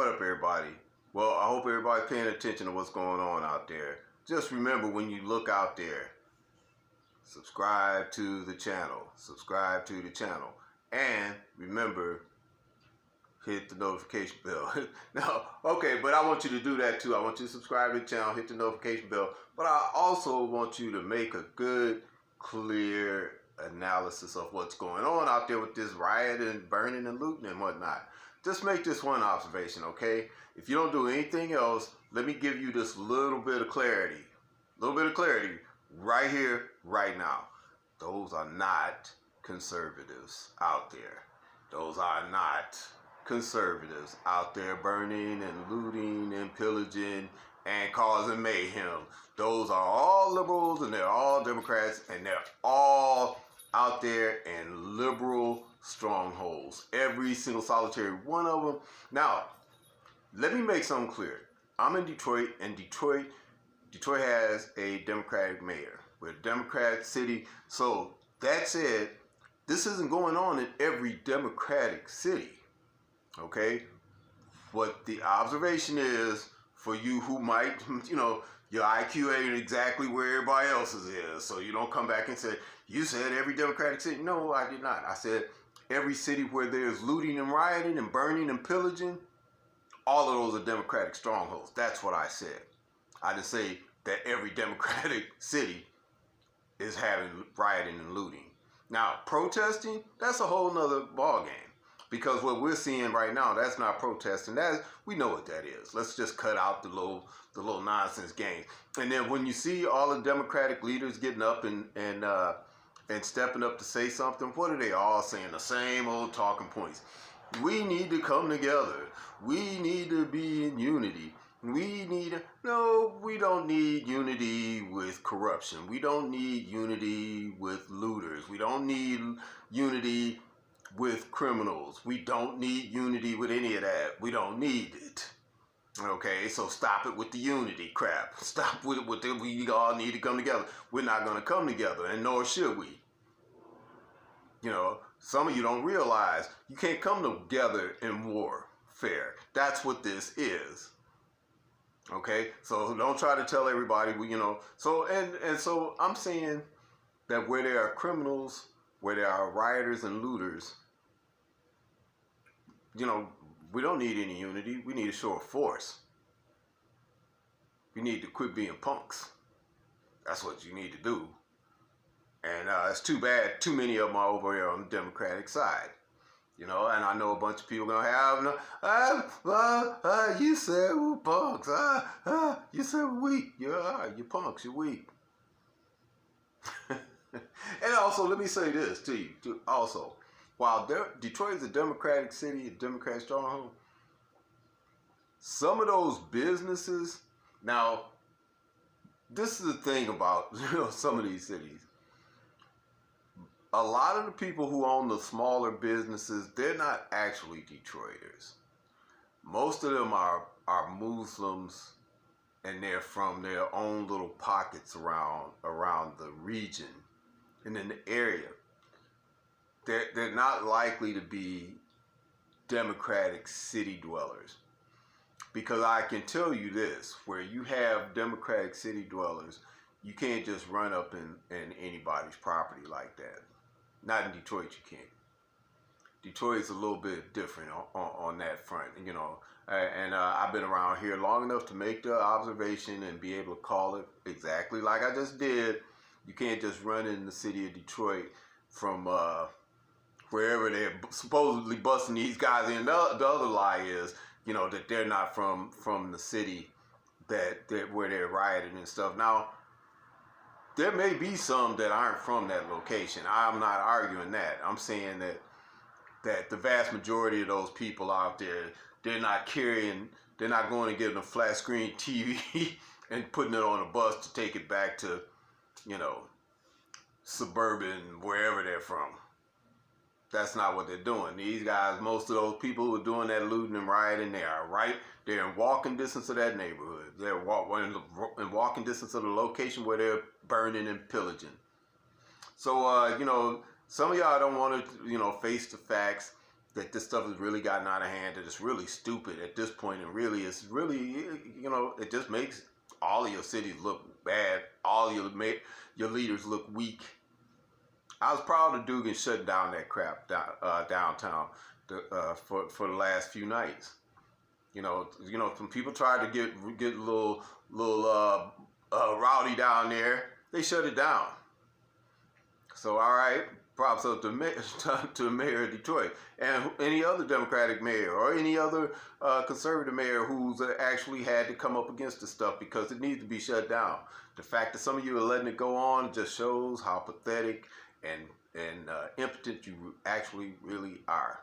What up, everybody? Well, I hope everybody's paying attention to what's going on out there. Just remember, when you look out there, subscribe to the channel. Subscribe to the channel. And remember, hit the notification bell. Now, okay, but I want you to do that too. I want you to subscribe to the channel, hit the notification bell. But I also want you to make a good, clear analysis of what's going on out there with this riot and burning and looting and whatnot. Just make this one observation, okay? If you don't do anything else, let me give you this little bit of clarity. Right here, right now. Those are not conservatives out there. Those are not conservatives out there burning and looting and pillaging and causing mayhem. Those are all liberals, and they're all Democrats, and they're all out there in liberal strongholds. Every single solitary one of them. Now, let me make something clear. I'm in Detroit, and Detroit has a Democratic mayor. We're a Democratic city. So that said, this isn't going on in every Democratic city. Okay? What the observation is, for you who might, your IQ ain't exactly where everybody else's is. So you don't come back and say, you said every Democratic city. No, I did not. I said every city where there's looting and rioting and burning and pillaging, all of those are Democratic strongholds. That's what I said. I didn't say that every Democratic city is having rioting and looting. Now, protesting, that's a whole nother ballgame. Because what we're seeing right now, that's not protesting. We know what that is. Let's just cut out the little nonsense games. And then when you see all the Democratic leaders getting up and stepping up to say something, what are they all saying? The same old talking points. We need to come together. We need to be in unity. No, we don't need unity with corruption. We don't need unity with looters. We don't need unity with criminals. We don't need unity with any of that. We don't need it. Okay, so stop it with the unity crap. Stop with it. We all need to come together. We're not going to come together, and nor should we. Some of you don't realize you can't come together in warfare. That's what this is. Okay, so don't try to tell everybody, so I'm saying that where there are criminals, where there are rioters and looters, we don't need any unity. We need a show of force. We need to quit being punks. That's what you need to do. And it's too bad too many of them are over here on the Democratic side. And I know a bunch of people going to have, you said we're punks. You said we're weak. You're punks. You're weak. And also, let me say this to you, too. Also, while Detroit is a Democratic city, a Democratic stronghold, some of those businesses, now, this is the thing about some of these cities. A lot of the people who own the smaller businesses, they're not actually Detroiters. Most of them are Muslims, and they're from their own little pockets around the region and in the area. They're not likely to be Democratic city dwellers. Because I can tell you this, where you have Democratic city dwellers, you can't just run up in anybody's property like that. Not in Detroit, you can't. Detroit's a little bit different on that front, and I've been around here long enough to make the observation and be able to call it exactly like I just did. You can't just run in the city of Detroit from wherever they're supposedly busting these guys in. The other lie is, that they're not from the city that where they're rioting and stuff. Now, there may be some that aren't from that location. I'm not arguing that. I'm saying that the vast majority of those people out there, they're not going to get a flat screen TV and putting it on a bus to take it back to, suburban, wherever they're from. That's not what they're doing. These guys, most of those people who are doing that looting and rioting, they're in walking distance of that neighborhood. They're in walking distance of the location where they're burning and pillaging. So, some of y'all don't want to, face the facts. that this stuff has really gotten out of hand, that it's really stupid at this point, and really, it's really, you know, it just makes all of your cities look bad, all of your leaders look weak. I was proud of Dugan shutting down that crap downtown for the last few nights. You know, some people tried to get a little rowdy down there. They shut it down. So, all right, props up to the mayor of Detroit and any other Democratic mayor or any other conservative mayor who's actually had to come up against this stuff, because it needs to be shut down. The fact that some of you are letting it go on just shows how pathetic and impotent you actually really are.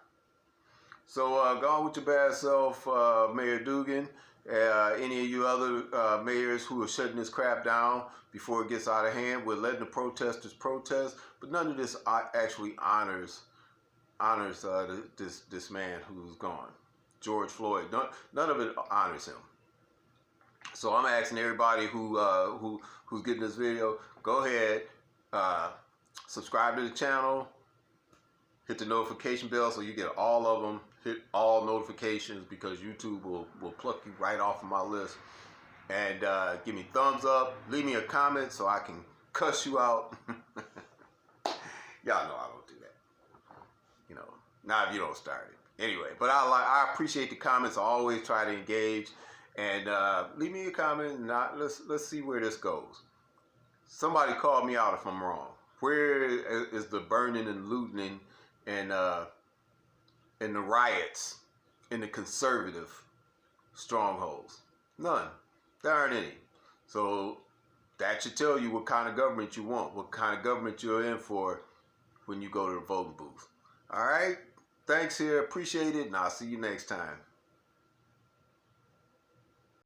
So go on with your bad self, Mayor Dugan. Any of you other mayors who are shutting this crap down before it gets out of hand. We're letting the protesters protest, but none of this actually honors this man who's gone, George Floyd. None of it honors him. So I'm asking everybody who's getting this video, go ahead, subscribe to the channel, hit the notification bell so you get all of them. Hit all notifications, because YouTube will pluck you right off of my list. And give me thumbs up. Leave me a comment so I can cuss you out. Y'all know I don't do that. You know, not if you don't start it. Anyway, but I appreciate the comments. I always try to engage. And leave me a comment. Let's see where this goes. Somebody call me out if I'm wrong. Where is the burning and looting and the riots in the conservative strongholds? None. There aren't any. So that should tell you what kind of government you want, what kind of government you're in for when you go to the voting booth. All right? Thanks here. Appreciate it, and I'll see you next time.